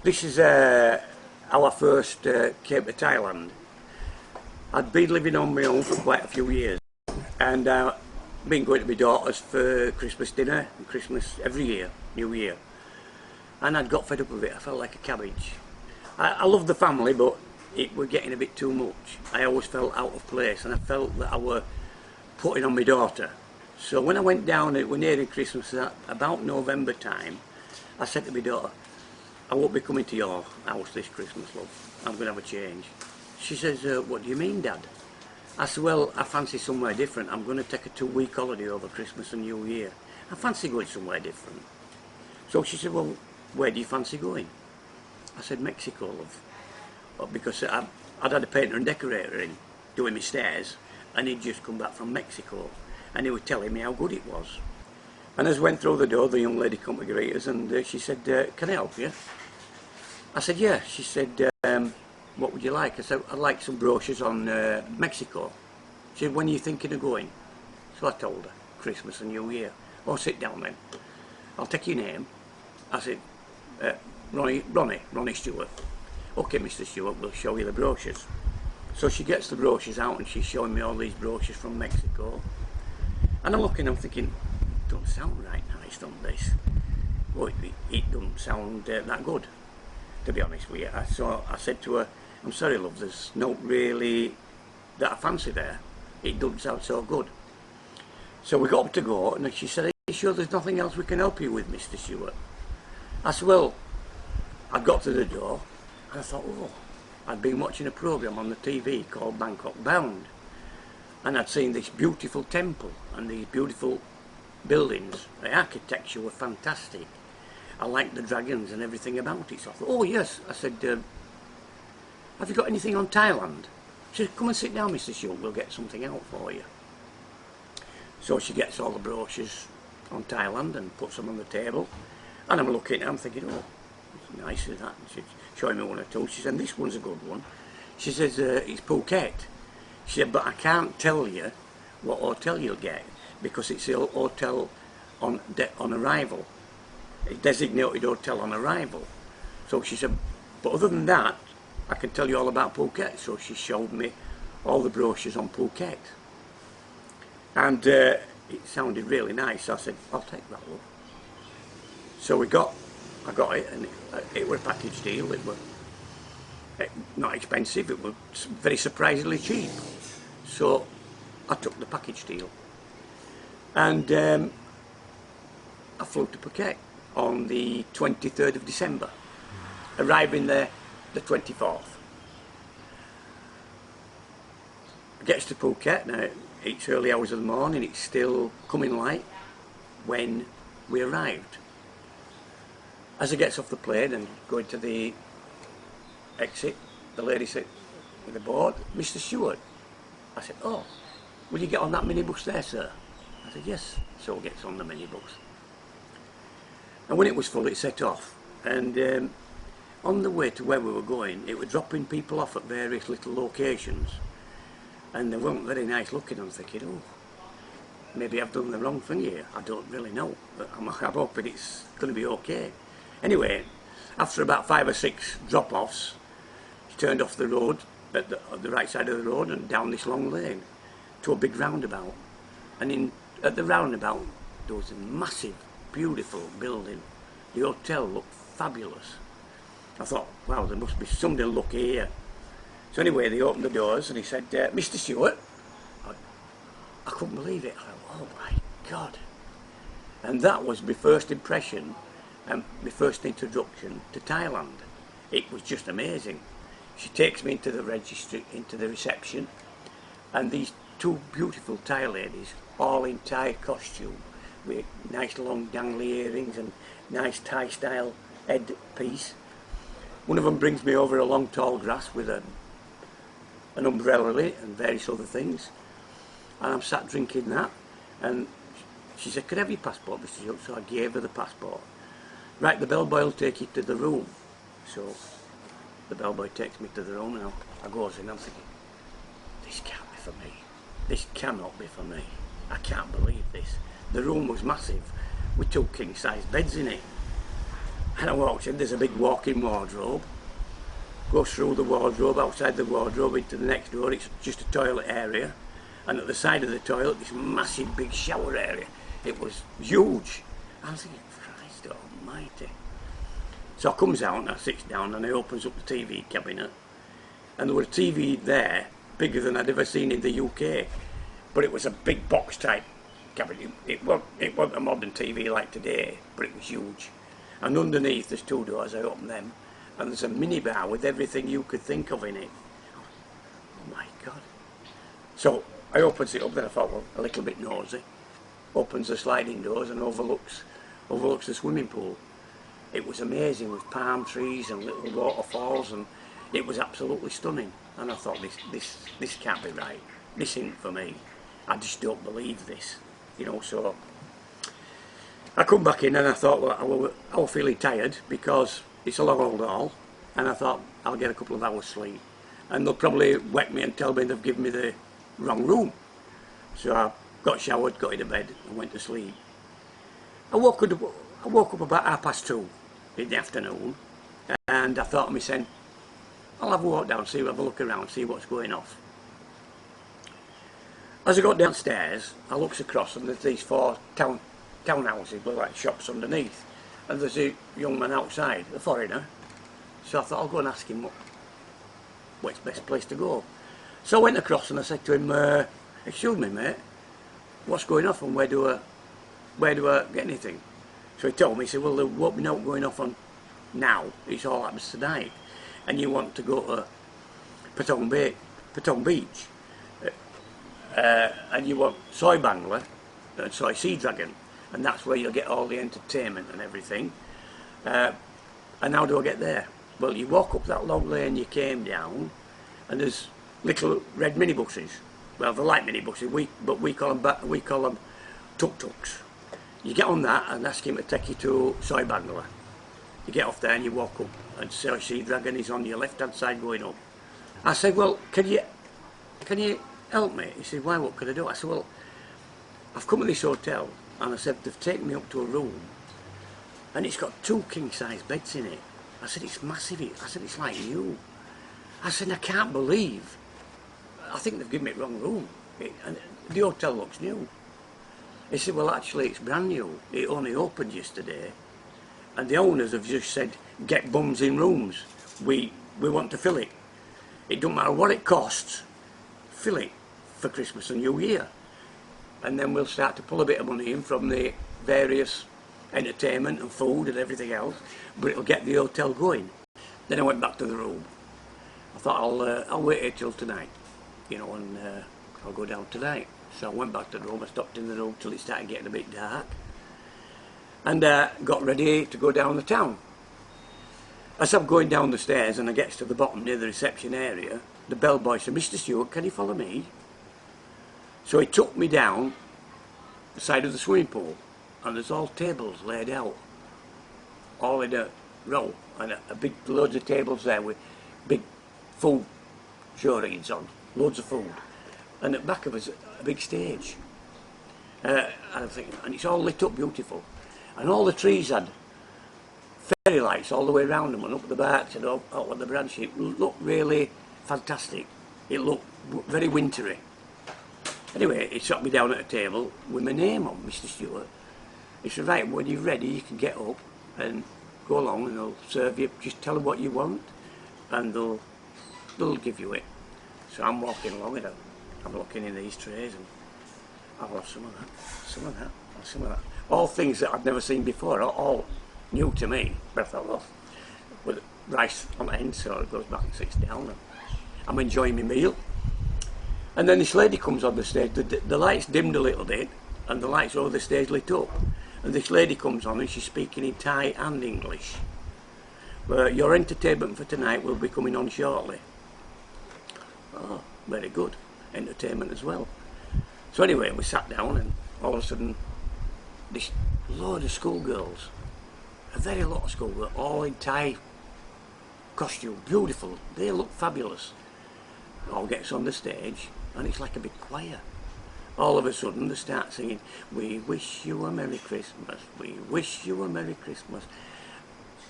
This is our first came to Thailand. I'd been living on my own for quite a few years, and been going to my daughter's for Christmas dinner and Christmas every year, New Year. And I'd got fed up with it. I felt like a cabbage. I loved the family, but it was getting a bit too much. I always felt out of place, and I felt that I were putting on my daughter. So when I went down, it was nearing Christmas, about November time, I said to my daughter, I won't be coming to your house this Christmas, love. I'm going to have a change. She says, what do you mean, Dad? I said, well, I fancy somewhere different. I'm going to take a 2-week holiday over Christmas and New Year. I fancy going somewhere different. So she said, well, where do you fancy going? I said, Mexico, love. Because I'd had a painter and decorator in doing my stairs, and he'd just come back from Mexico, and he was telling me how good it was. And as I went through the door, the young lady come to greet us, and she said, can I help you? I said, yeah. She said, what would you like? I said, I'd like some brochures on Mexico. She said, when are you thinking of going? So I told her, Christmas and New Year. Oh, sit down then. I'll take your name. I said, Ronnie Stewart. Okay, Mr. Stewart, we'll show you the brochures. So she gets the brochures out, and she's showing me all these brochures from Mexico. And I'm looking, I'm thinking, don't sound right nice, don't this? Well, it doesn't sound that good, to be honest with you. So I said to her, I'm sorry, love, there's not really that I fancy there. It doesn't sound so good. So we got up to go, and she said, are you sure there's nothing else we can help you with, Mr. Stewart? I said, well, I got to the door, and I thought, oh, I'd been watching a programme on the TV called Bangkok Bound, and I'd seen this beautiful temple and these beautiful buildings. The architecture was fantastic. I liked the dragons and everything about it. So I thought, oh yes. I said, have you got anything on Thailand? She said, come and sit down, Mr. Stewart, we'll get something out for you. So she gets all the brochures on Thailand and puts them on the table. And I'm looking, I'm thinking, oh, it's nice as that. And she's showing me one or two. She said, this one's a good one. She says, it's Phuket. She said, but I can't tell you what hotel you'll get, because it's a hotel on arrival. It's designated hotel on arrival. So she said, but other than that, I can tell you all about Phuket. So she showed me all the brochures on Phuket. And it sounded really nice. So I said, I'll take that, love. So I got it, and it was a package deal. It was not expensive, it was very surprisingly cheap. So I took the package deal, and I flew to Phuket on the 23rd of December, arriving there the 24th. I gets to Phuket, now it's early hours of the morning, it's still coming light when we arrived. As I gets off the plane and going to the exit, the lady said with the board, Mr. Stewart. I said, oh, will you get on that minibus there, sir? I said, yes. So it gets on the minibus. And when it was full, it set off. And on the way to where we were going, it was dropping people off at various little locations. And they weren't very nice looking. I'm thinking, oh, maybe I've done the wrong thing here. I don't really know. But I'm hoping it's going to be okay. Anyway, after about 5 or 6 drop-offs, she turned off the road, at the right side of the road, and down this long lane to a big roundabout. And at the roundabout, there was a massive, beautiful building. The hotel looked fabulous. I thought, wow, there must be somebody lucky here. So anyway, they opened the doors, and he said, Mr. Stewart. I couldn't believe it. I thought, oh my God. And that was my first impression and my first introduction to Thailand. It was just amazing. She takes me into the registry, into the reception, and these 2 beautiful Thai ladies, all in Thai costume, with nice long dangly earrings and nice Thai style headpiece. One of them brings me over a long tall grass with an umbrella in it and various other things, and I'm sat drinking that, and she said, could I have your passport, Mr. Stewart? So I gave her the passport. Right, the bellboy will take you to the room. So the bellboy takes me to the room, and I goes in, I'm thinking, this can't be for me. This cannot be for me. I can't believe this. The room was massive, with 2 king-size beds in it. And I walked in, there's a big walk-in wardrobe. Go through the wardrobe, outside the wardrobe, into the next door, it's just a toilet area. And at the side of the toilet, this massive big shower area. It was huge. I was thinking, Christ almighty. So I comes out and I sits down and I opens up the TV cabinet. And there was a TV there, bigger than I'd ever seen in the UK. But it was a big box type cabinet. It wasn't a modern TV like today, but it was huge. And underneath there's two doors, I opened them. And there's a minibar with everything you could think of in it. Oh my God. So I opens it up, then I thought, well, a little bit nosy. Opens the sliding doors and overlooks the swimming pool. It was amazing with palm trees and little waterfalls, and it was absolutely stunning. And I thought, this can't be right. This isn't for me. I just don't believe this. You know, so I come back in and I thought, well, I was feeling tired because it's a long old haul, and I thought I'll get a couple of hours sleep. And they'll probably wake me and tell me they've given me the wrong room. So I got showered, got into bed and went to sleep. I woke up about 2:30 in the afternoon, and I thought to myself, I'll have a walk down, have a look around, see what's going off. As I got downstairs, I looks across and there's these 4 townhouses with like shops underneath, and there's a young man outside, a foreigner. So I thought I'll go and ask him what's the best place to go. So I went across and I said to him, excuse me mate, what's going off and where do I get anything? So he told me, he said, well, there won't be no going off on now, it all happens tonight, and you want to go to Patong Beach, and you want soy bangla and soy sea dragon, and that's where you'll get all the entertainment and everything. And how do I get there? Well, you walk up that long lane you came down, and there's little red minibuses. Well, they're like minibuses, but we call them tuk-tuks. You get on that and ask him to take you to Soy Bangla. You get off there and you walk up, and Soy Sea Dragon is on your left-hand side going up. I said, well, can you help me? He said, why, what could I do? I said, well, I've come to this hotel, and I said, they've taken me up to a room, and it's got 2 king-size beds in it. I said, it's massive. I said, it's like new. I said, I can't believe. I think they've given me the wrong room. And the hotel looks new. He said, well, actually, it's brand new. It only opened yesterday. And the owners have just said, get bums in rooms. We want to fill it. It don't matter what it costs, fill it for Christmas and New Year. And then we'll start to pull a bit of money in from the various entertainment and food and everything else, but it'll get the hotel going. Then I went back to the room. I thought, I'll wait here till tonight, you know, and I'll go down tonight. So I went back to the room, I stopped in the room till it started getting a bit dark, and got ready to go down the town. As I'm going down the stairs and I get to the bottom near the reception area, the bellboy said, Mr. Stewart, can you follow me? So he took me down the side of the swimming pool, and there's all tables laid out, all in a row, and a big loads of tables there with big food showreels on, loads of food, and at the back of us a big stage, and it's all lit up beautiful, and all the trees had fairy lights all the way around them and up the backs and up on the branches. It looked really fantastic. It looked very wintry. Anyway, he sat me down at a table with my name on, Mr. Stewart. He said, right, when you're ready you can get up and go along and they'll serve you, just tell them what you want and they'll give you it. So I'm walking along and I'm looking in these trays and I'll have some of that, some of that, and some of that. All things that I'd never seen before, all new to me. But I thought, well, with rice on the end, so it goes back and sits down and I'm enjoying my meal. And then this lady comes on the stage, the lights dimmed a little bit and the lights over the stage lit up. And this lady comes on and she's speaking in Thai and English. Your entertainment for tonight will be coming on shortly. Oh, very good. Entertainment as well. So anyway, we sat down and all of a sudden this load of schoolgirls, a very lot of schoolgirls, all in Thai costume, beautiful. They look fabulous. All gets on the stage and it's like a big choir. All of a sudden they start singing, we wish you a Merry Christmas, we wish you a Merry Christmas.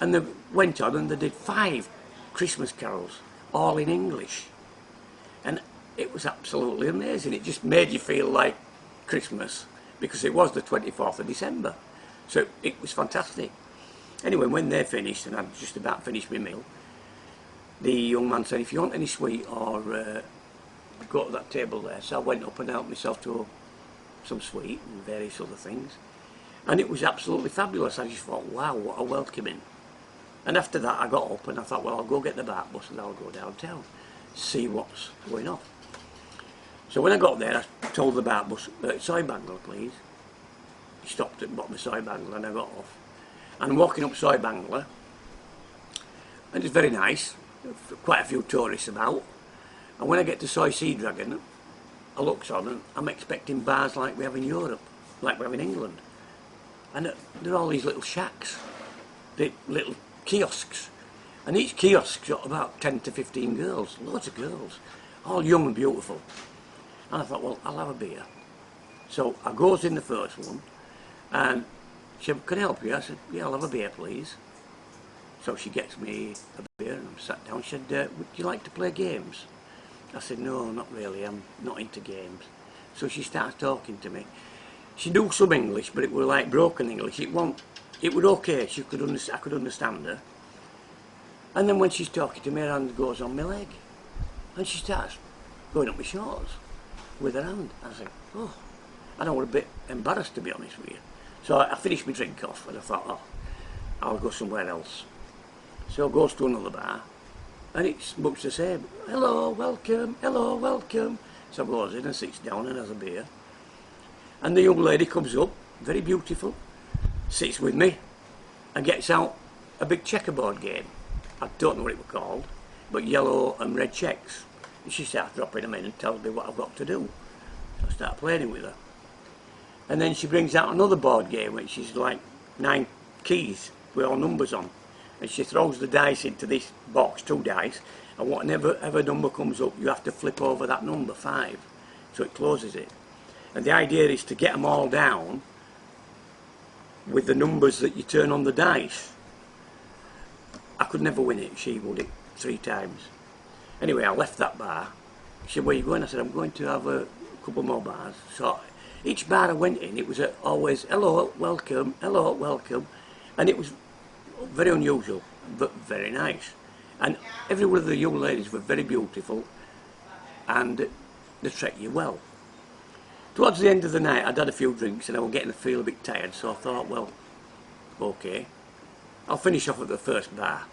And they went on and they did 5 Christmas carols, all in English. And it was absolutely amazing. It just made you feel like Christmas, because it was the 24th of December. So it was fantastic. Anyway, when they finished, and I'd just about finished my meal, the young man said, if you want any sweet or go to that table there. So I went up and helped myself to some sweet and various other things. And it was absolutely fabulous. I just thought, wow, what a welcoming. And after that, I got up and I thought, well, I'll go get the BART bus and I'll go downtown, see what's going on. So when I got there, I told the BART bus, soy Bangla, please. He stopped at the bottom of soy Bangla and I got off. And I'm walking up soy Bangla, and it's very nice, quite a few tourists about. And when I get to soy Sea Dragon, I look on and I'm expecting bars like we have in Europe, like we have in England. And there are all these little shacks, the little kiosks, and each kiosk's got about 10 to 15 girls, loads of girls, all young and beautiful. And I thought, well, I'll have a beer. So I goes in the first one, and she said, can I help you? I said, yeah, I'll have a beer, please. So she gets me a beer, and I sat down. She said, would you like to play games? I said, no, not really, I'm not into games. So she started talking to me. She knew some English, but it was like broken English. It was okay, I could understand her. And then when she's talking to me, her hand goes on my leg. And she starts going up my shorts with her hand. I said, oh, and I was a bit embarrassed, to be honest with you. So I finished my drink off and I thought, oh, I'll go somewhere else. So I goes to another bar, and it's much the same. Hello, welcome, hello, welcome. So I goes in and sits down and has a beer. And the young lady comes up, very beautiful, sits with me and gets out a big checkerboard game. I don't know what it was called, but yellow and red checks. And she starts dropping them in and tells me what I've got to do. So I start playing with her. And then she brings out another board game, which is like 9 keys with all numbers on. And she throws the dice into this box, 2 dice, and whatever number comes up, you have to flip over that number, 5. So it closes it. And the idea is to get them all down with the numbers that you turn on the dice. I could never win it. She would it 3 times. Anyway, I left that bar. She said, where are you going? I said, I'm going to have a couple more bars. So each bar I went in, it was always, hello, welcome, and it was very unusual, but very nice. And every one of the young ladies were very beautiful, and they treat you well. Towards the end of the night, I'd had a few drinks and I was getting to feel a bit tired, so I thought, well, okay, I'll finish off at the first bar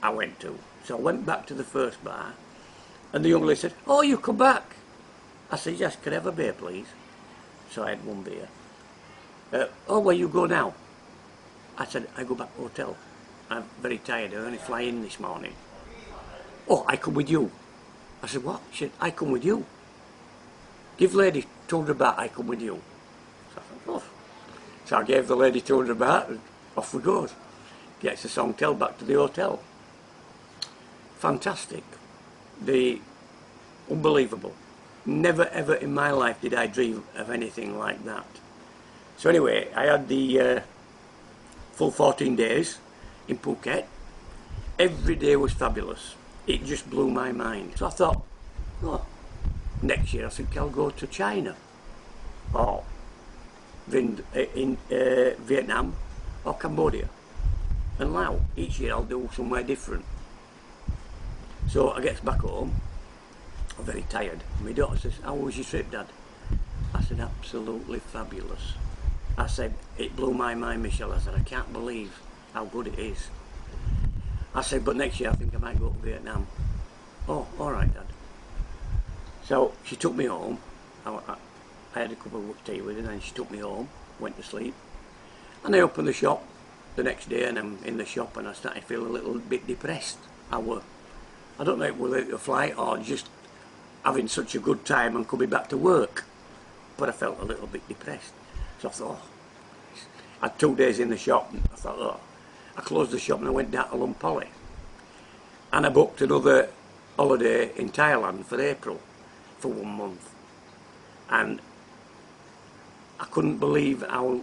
I went to. So I went back to the first bar, and the young lady said, oh, you come back. I said, yes, can I have a beer, please? So I had 1 beer. Oh, where you go now? I said, I go back to the hotel. I'm very tired, I only fly in this morning. Oh, I come with you. I said, what? She said, I come with you. Give lady 200 baht, I come with you. So I thought, oh. So I gave the lady 200 baht and off we goes. Gets the songtel back to the hotel. Fantastic. Unbelievable. Never ever in my life did I dream of anything like that. So anyway, I had the full 14 days in Phuket. Every day was fabulous. It just blew my mind. So I thought, oh, next year I think I'll go to China, or in Vietnam, or Cambodia, and Laos. Each year I'll do somewhere different. So I get back home, I'm very tired. My daughter says, how was your trip, Dad? I said, absolutely fabulous. I said, it blew my mind, Michelle. I said, I can't believe how good it is. I said, but next year I think I might go to Vietnam. Oh, all right, Dad. So she took me home. I had a cup of tea with her, and she took me home, went to sleep. And I opened the shop the next day, and I'm in the shop, and I started to feel a little bit depressed. I don't know if it was a flight or just having such a good time and coming back to work, but I felt a little bit depressed. So I thought, oh. I had 2 days in the shop, and I thought, oh. I closed the shop and I went down to Lumpoli, and I booked another holiday in Thailand for April for 1 month, and I couldn't believe how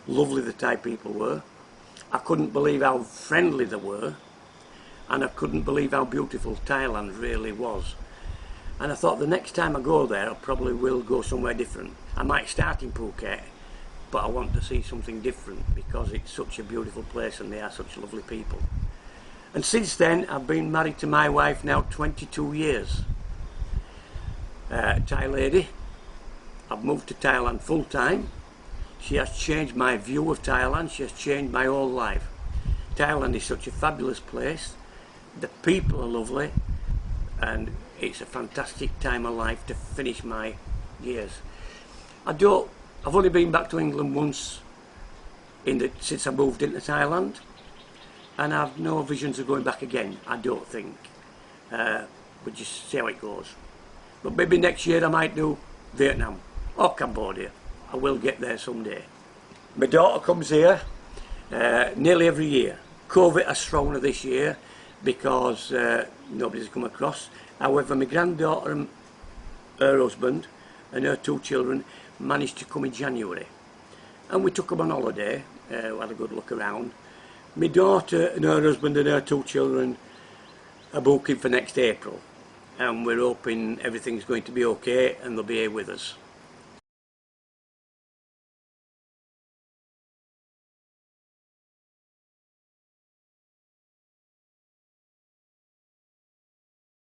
lovely the Thai people were. I couldn't believe how friendly they were, and I couldn't believe how beautiful Thailand really was. And I thought the next time I go there, I probably will go somewhere different. I might start in Phuket, but I want to see something different because it's such a beautiful place and they are such lovely people. And since then, I've been married to my wife now 22 years. Thai lady. I've moved to Thailand full time. She has changed my view of Thailand. She has changed my whole life. Thailand is such a fabulous place. The people are lovely, and it's a fantastic time of life to finish my years. I've only been back to England once since I moved into Thailand, and I've no visions of going back again, I don't think. We'll just see how it goes. But maybe next year I might do Vietnam or Cambodia. I will get there someday. My daughter comes here nearly every year. COVID has thrown her this year because nobody's come across. However, my granddaughter and her husband and her 2 children managed to come in January. And we took them on holiday, had a good look around. My daughter and her husband and her 2 children are booking for next April. And we're hoping everything's going to be okay and they'll be here with us.